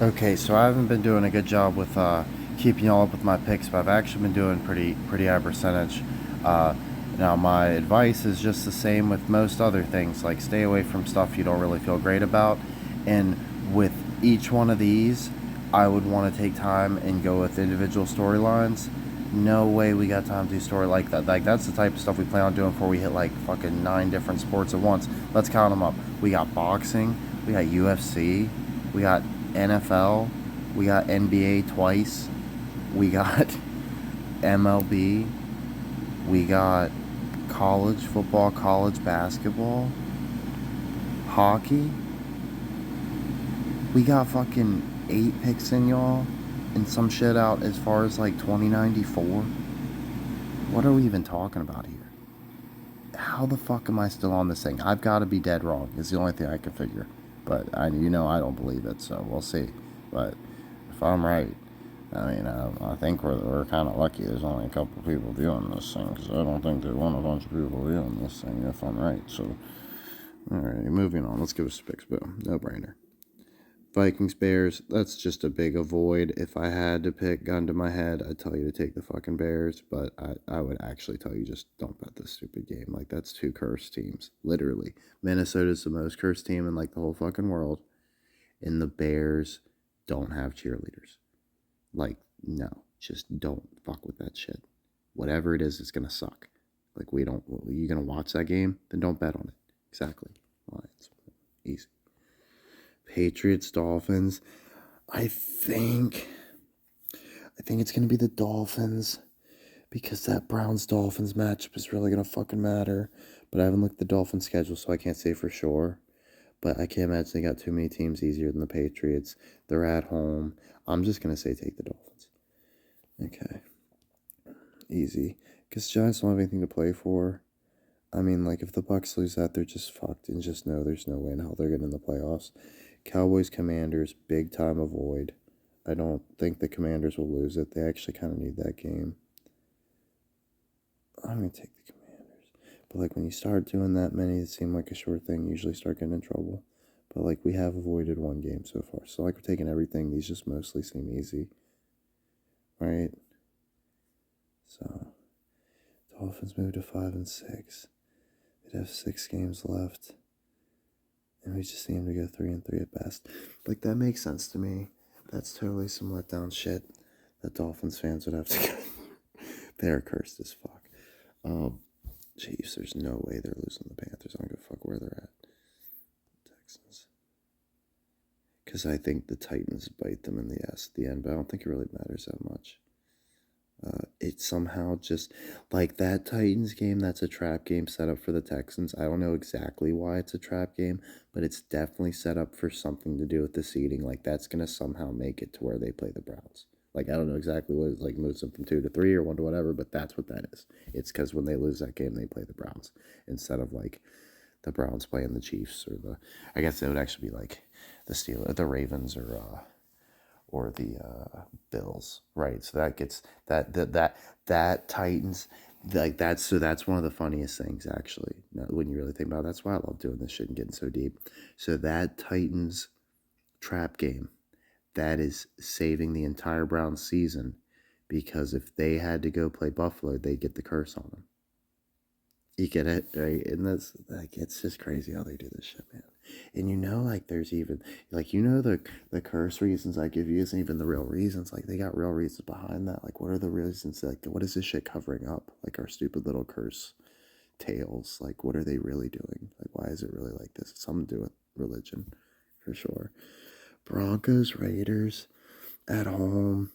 Okay, so I haven't been doing a good job with keeping y'all up with my picks, but I've actually been doing pretty high percentage. Uh, Now my advice is just the same with most other things, like stay away from stuff you don't really feel great about. And with each one of these, I would want to take time and go with individual storylines. No way we got time to do story like that. Like that's the type of stuff we plan on doing before we hit like fucking 9 different sports at once. Let's count them up. We got boxing, we got UFC, we got NFL, we got NBA twice, we got MLB, we got college football, college basketball, hockey. We got fucking 8 picks in, y'all, and some shit out as far as like 2094. What are we even talking about here? How the fuck am I still on this thing? I've got to be dead wrong, is the only thing I can figure. But I don't believe it, so we'll see. But if I'm right, I think we're kind of lucky. There's only a couple people viewing this thing, because I don't think there want a bunch of people viewing this thing, if I'm right. So, alright, moving on. Let's give us a picks. Boom. No brainer. Vikings, Bears, that's just a big avoid. If I had to pick gun to my head, I'd tell you to take the fucking Bears, but I would actually tell you just don't bet this stupid game. Like, that's two cursed teams. Literally. Minnesota's the most cursed team in, like, the whole fucking world, and the Bears don't have cheerleaders. Like, no, just don't fuck with that shit. Whatever it is, it's gonna suck. Like, you gonna watch that game? Then don't bet on it. Exactly. Lions. Easy. Patriots, Dolphins. I think it's gonna be the Dolphins because that Browns Dolphins matchup is really gonna fucking matter. But I haven't looked at the Dolphins schedule, so I can't say for sure. But I can't imagine they got too many teams easier than the Patriots. They're at home. I'm just gonna say take the Dolphins. Okay, easy. Because Giants don't have anything to play for. I mean, like, if the Bucks lose that, they're just fucked, and just know there's no way in hell they're getting in the playoffs. Cowboys, Commanders, big time avoid. I don't think the Commanders will lose it. They actually kind of need that game. I'm going to take the Commanders. But, like, when you start doing that many that seem like a sure thing, you usually start getting in trouble. But, like, we have avoided one game so far. So, like, we're taking everything. These just mostly seem easy. Right? So, Dolphins move to 5 and 6. They'd have 6 games left. And we just need him to go 3 and 3 at best. Like, that makes sense to me. That's totally some letdown shit that Dolphins fans would have to go. They're cursed as fuck. Chiefs, there's no way they're losing the Panthers. I don't give a fuck where they're at. Texans. Because I think the Titans bite them in the end, but I don't think it really matters that much. It's somehow just like that Titans game. That's a trap game set up for the Texans. I don't know exactly why it's a trap game, but it's definitely set up for something to do with the seeding. Like that's gonna somehow make it to where they play the Browns. Like I don't know exactly what it's like, moves them from 2 to 3 or 1 to whatever, but that's what that is. It's because when they lose that game, they play the Browns instead of like the Browns playing the Chiefs or the. I guess it would actually be like the Steelers, the Ravens, or the Bills, right? So that gets that Titans, like that's one of the funniest things actually. When you really think about it, that's why I love doing this shit and getting so deep. So that Titans trap game, that is saving the entire Browns season, because if they had to go play Buffalo, they get the curse on them. You get it, right? And that's like it's just crazy how they do this shit, man. And like there's even like the curse reasons I give you isn't even the real reasons. Like they got real reasons behind that. Like what are the reasons? Like what is this shit covering up? Like our stupid little curse tales. Like what are they really doing? Like why is it really like this? It's something to do with religion, for sure. Broncos, Raiders, at home.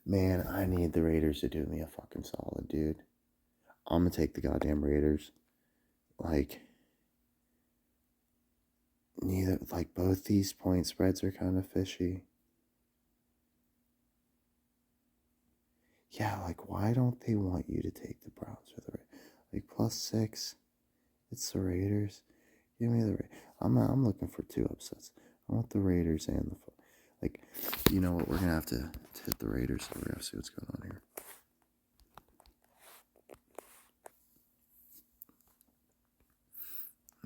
Man, I need the Raiders to do me a fucking solid, dude. I'm gonna take the goddamn Raiders. Like neither, like both these point spreads are kind of fishy. Yeah, like why don't they want you to take the Browns or the like +6? It's the Raiders. Give me the. I'm looking for 2 upsets. I want the Raiders and the. Like, you know what? We're gonna have to hit the Raiders. So we're gonna have to see what's going on here.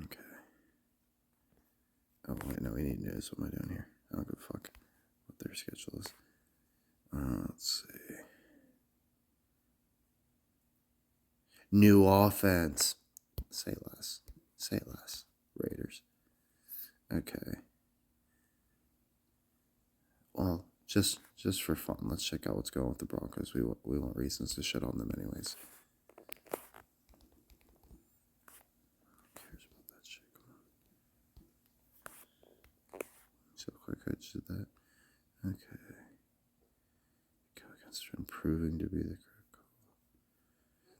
Okay. Oh wait, no, we need to do this. What am I doing here? I don't give a fuck. schedule is. Let's see. New offense. Say less. Say less. Raiders. Okay. Well, just for fun, let's check out what's going with the Broncos. We want reasons to shit on them anyways. Who cares about that shit? Come on. So quick, I just did that. Okay. Go against trend, proving to be the correct call.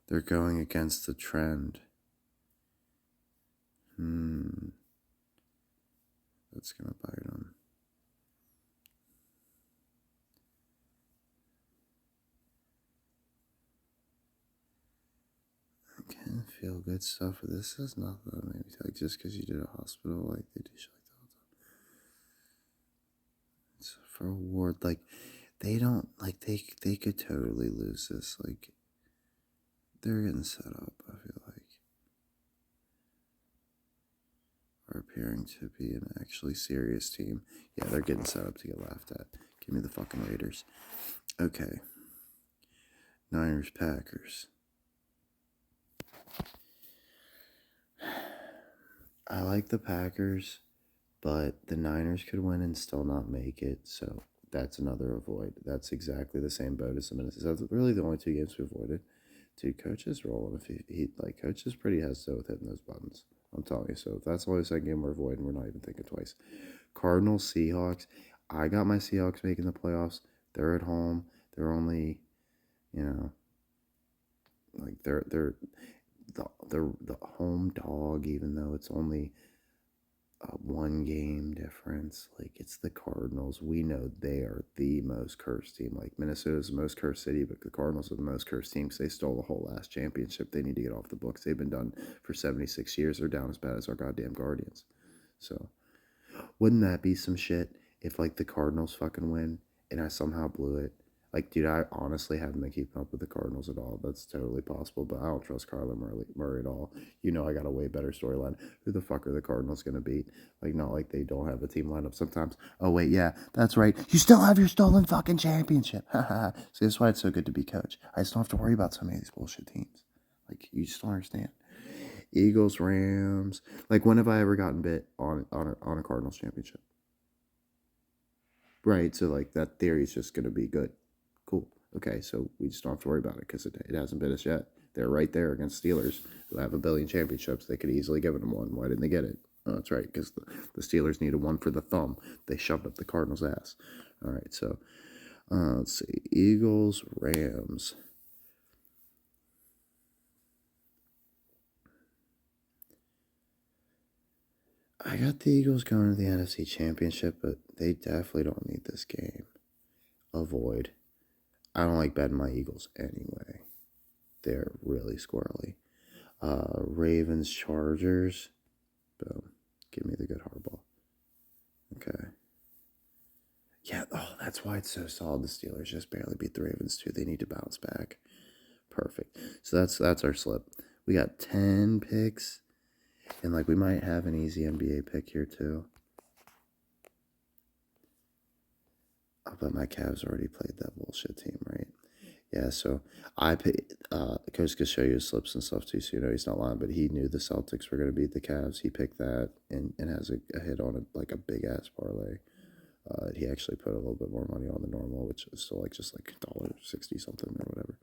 They're going against the trend. That's gonna bite them. Again, feel good stuff. This is nothing. Maybe like just because you did a hospital, like they do shit like that all the time. It's for a ward, like they don't like they could totally lose this. Like they're getting set up. I feel like are appearing to be an actually serious team. Yeah, they're getting set up to get laughed at. Give me the fucking Raiders. Okay. Niners, Packers. I like the Packers, but the Niners could win and still not make it, so that's another avoid. That's exactly the same boat as the Minnesota. That's really the only two games we avoided. Dude, Coach is rolling. If he like, Coach is pretty hesitant with hitting those buttons. I'm telling you. So if that's only the second game we're avoiding, we're not even thinking twice. Cardinals, Seahawks. I got my Seahawks making the playoffs. They're at home. They're only, like they're the home dog, even though it's only a 1 game difference. Like it's the Cardinals. We know they are the most cursed team. Like Minnesota's the most cursed city, but the Cardinals are the most cursed team because they stole the whole last championship. They need to get off the books. They've been done for 76 years. They're down as bad as our goddamn Guardians. So wouldn't that be some shit if like the Cardinals fucking win and I somehow blew it? Like, dude, I honestly haven't been keeping up with the Cardinals at all. That's totally possible, but I don't trust Kyler Murray at all. I got a way better storyline. Who the fuck are the Cardinals going to beat? Like, not like they don't have a team lineup sometimes. Oh, wait, yeah, that's right. You still have your stolen fucking championship. See, that's why it's so good to be coach. I just don't have to worry about so many of these bullshit teams. Like, you just don't understand. Eagles, Rams. Like, when have I ever gotten bit on a Cardinals championship? Right, so, like, that theory is just going to be good. Cool. Okay, so we just don't have to worry about it because it hasn't bit us yet. They're right there against Steelers, who have 1 billion championships. They could easily give them one. Why didn't they get it? Oh, that's right, because the Steelers needed one for the thumb. They shoved up the Cardinals' ass. All right, so let's see. Eagles, Rams. I got the Eagles going to the NFC Championship, but they definitely don't need this game. Avoid. I don't like betting my Eagles anyway. They're really squirrely. Ravens, Chargers. Boom. Give me the good hardball. Okay. Yeah, that's why it's so solid. The Steelers just barely beat the Ravens too. They need to bounce back. Perfect. So that's our slip. We got 10 picks. And like we might have an easy NBA pick here too. I'll bet my Cavs already played that bullshit team, right? Yeah, so I picked, Coach could show you his slips and stuff too, so he's not lying, but he knew the Celtics were going to beat the Cavs. He picked that and has a hit on it, like a big-ass parlay. He actually put a little bit more money on the normal, which is still just like $1.60 something or whatever.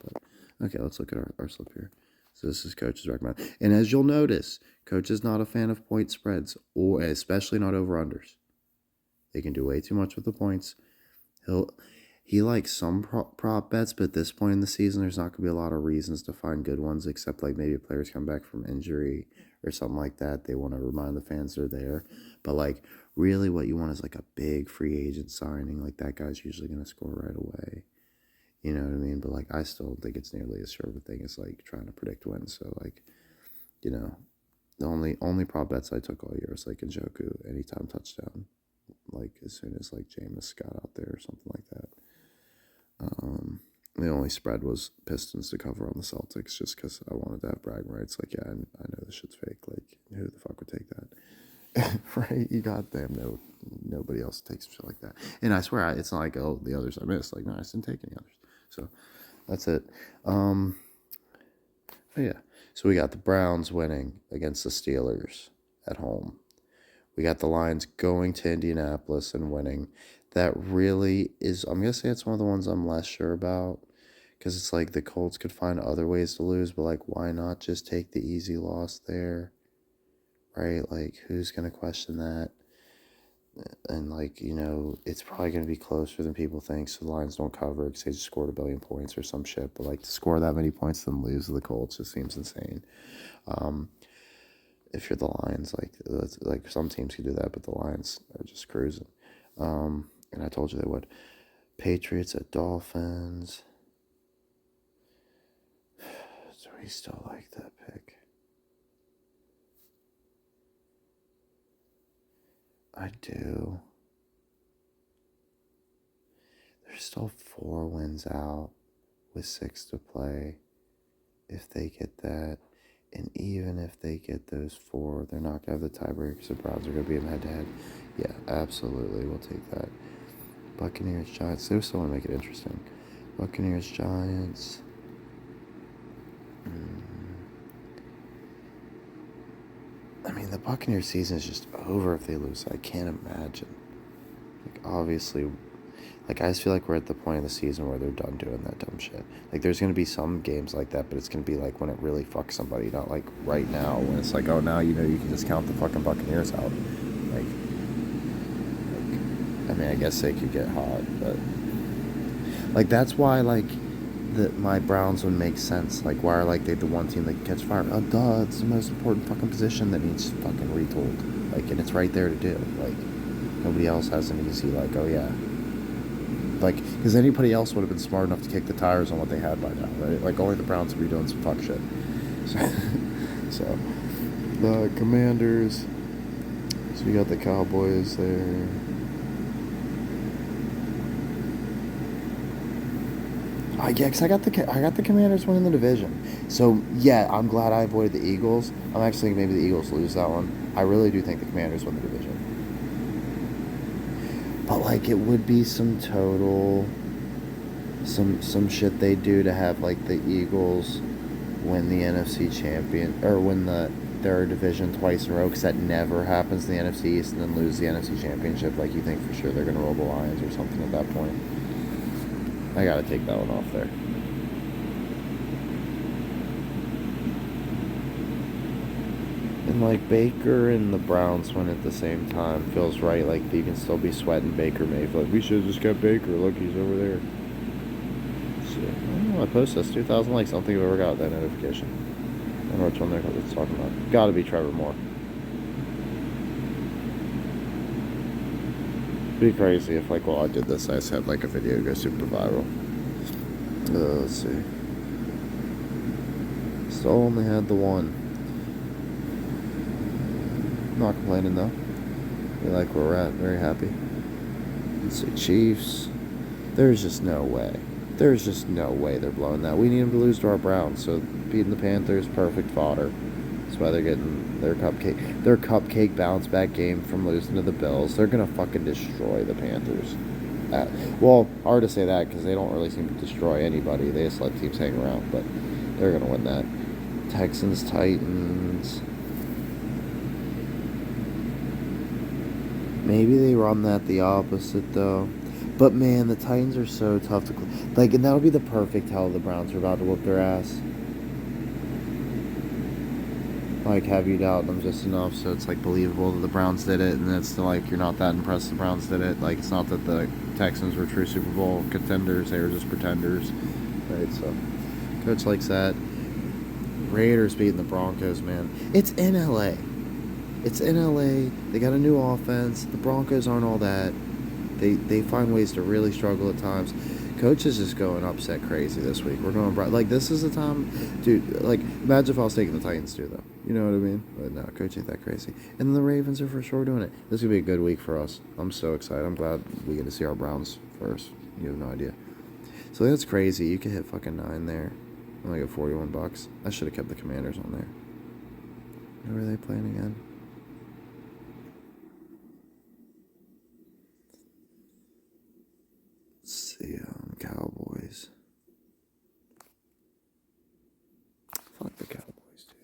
But, okay, let's look at our slip here. So this is Coach's recommend. And as you'll notice, Coach is not a fan of point spreads, or especially not over-unders. They can do way too much with the points. He likes some prop bets, but at this point in the season, there's not going to be a lot of reasons to find good ones, except like maybe players come back from injury or something like that. They want to remind the fans they're there. But like really what you want is like a big free agent signing. Like that guy's usually going to score right away. You know what I mean? But like I still don't think it's nearly as sure of a thing as like trying to predict wins. So like, the only prop bets I took all year was like Njoku, anytime touchdown. Like as soon as like Jameis got out there or something like that. The only spread was Pistons to cover on the Celtics just because I wanted to have bragging rights. Like, yeah, I know this shit's fake. Like, who the fuck would take that? Right? You goddamn no nobody else takes shit like that. And I swear, it's not like, oh, the others I missed. Like, no, I just didn't take any others. So that's it. But yeah. So we got the Browns winning against the Steelers at home. We got the Lions going to Indianapolis and winning. That really is, I'm going to say it's one of the ones I'm less sure about. Because it's like the Colts could find other ways to lose, but like, why not just take the easy loss there? Right? Like, who's going to question that? And like, it's probably going to be closer than people think, so the Lions don't cover because they just scored 1 billion points or some shit. But like, to score that many points and lose to the Colts just seems insane. If you're the Lions, like some teams could do that, but the Lions are just cruising. And I told you they would. Patriots at Dolphins. So we still like that pick. I do. There's still 4 wins out with 6 to play. If they get that, and even if they get those 4, they're not going to have the tiebreakers. The Browns are going to be in head-to-head. Yeah, absolutely. We'll take that. Buccaneers, Giants. They still want to make it interesting. Buccaneers, Giants. I mean, the Buccaneers season is just over if they lose. I can't imagine. Like, obviously, like, I just feel like we're at the point of the season where they're done doing that dumb shit. Like, there's going to be some games like that, but it's going to be, like, when it really fucks somebody, not, like, right now, when it's like, oh, now, you can just count the fucking Buccaneers out. Like, I mean, I guess they could get hot, but, like, that's why, like, my Browns would make sense. Like, why are, like, they the one team that can catch fire? Oh, duh, it's the most important fucking position that needs fucking retooled. Like, and it's right there to do. Like, nobody else has an easy, like, oh, yeah. Like, because anybody else would have been smart enough to kick the tires on what they had by now, right? Like, only the Browns would be doing some fuck shit. So the Commanders. So we got the Cowboys there. Yeah, because I got the Commanders winning the division. So, yeah, I'm glad I avoided the Eagles. I'm actually thinking maybe the Eagles lose that one. I really do think the Commanders win the division. But, like, it would be some shit they do to have, like, the Eagles win the NFC champion, or win their division twice in a row, because that never happens in the NFC East, and then lose the NFC championship. Like, you think for sure they're going to roll the Lions or something at that point. I got to take that one off there. And, like, Baker and the Browns win at the same time feels right. Like, you can still be sweating Baker Mayfield. Like, we should have just got Baker. Look, he's over there. So, I don't know. I posted this 2,000 likes. I don't think I've ever got that notification. I don't know which one they're talking about. Got to be Trevor Moore. It'd be crazy if, like, while I did this, I just had, like, a video go super viral. Let's see. Still only had the one. Not complaining though. We like where we're at. Very happy. Let's see, Chiefs. There's just no way. There's just no way they're blowing that. We need them to lose to our Browns. So beating the Panthers, perfect fodder. That's why they're getting their cupcake bounce back game from losing to the Bills. They're gonna fucking destroy the Panthers. Well, hard to say that because they don't really seem to destroy anybody. They just let teams hang around, but they're gonna win that. Texans, Titans. Maybe they run that the opposite, though. But, man, the Titans are so tough to... Like, and that would be the perfect tell the Browns are about to whoop their ass. Like, have you doubt them just enough so it's, like, believable that the Browns did it, and it's still, like, you're not that impressed the Browns did it. Like, it's not that the Texans were true Super Bowl contenders. They were just pretenders. Right, so... Coach likes that. Raiders beating the Broncos, man. It's in L.A. It's in L.A. They got a new offense. The Broncos aren't all that. They find ways to really struggle at times. Coach is just going upset crazy this week. We're going like this is the time, dude. Like imagine if I was taking the Titans too, though. You know what I mean? But no, Coach ain't that crazy. And then the Ravens are for sure doing it. This is gonna be a good week for us. I'm so excited. I'm glad we get to see our Browns first. You have no idea. So that's crazy. You could hit fucking 9 there. Only got $41. I should have kept the Commanders on there. Where are they playing again? the Cowboys. Fuck the Cowboys, dude.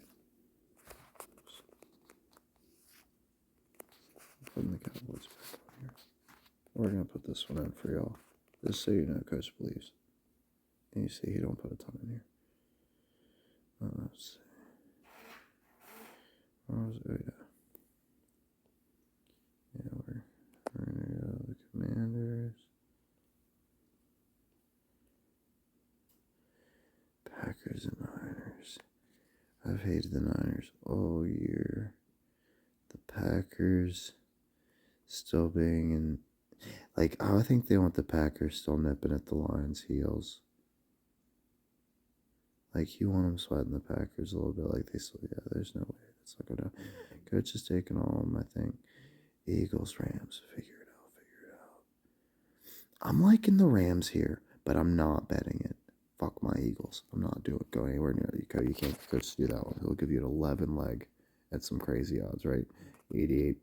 Putting the Cowboys back on here. We're gonna put this one in for y'all, just so you know, Coach believes. And you see, he don't put a ton in here. Let's see. Oh yeah. Yeah, we're gonna go the Commanders. Packers and Niners. I've hated the Niners all year. The Packers still being in, like, I think they want the Packers still nipping at the Lions' heels. Like, you want them sweating the Packers a little bit, like they still, yeah, there's no way that's not going to. Coach is taking all of them, I think. Eagles, Rams, figure it out. I'm liking the Rams here, but I'm not betting it. Fuck my Eagles. I'm not going anywhere near you. You can't Coach do that one. He'll give you an 11 leg at some crazy odds, right? 88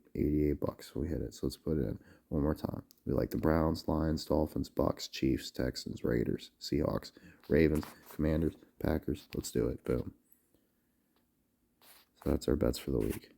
bucks. We hit it. So let's put it in one more time. We like the Browns, Lions, Dolphins, Bucks, Chiefs, Texans, Raiders, Seahawks, Ravens, Commanders, Packers. Let's do it. Boom. So that's our bets for the week.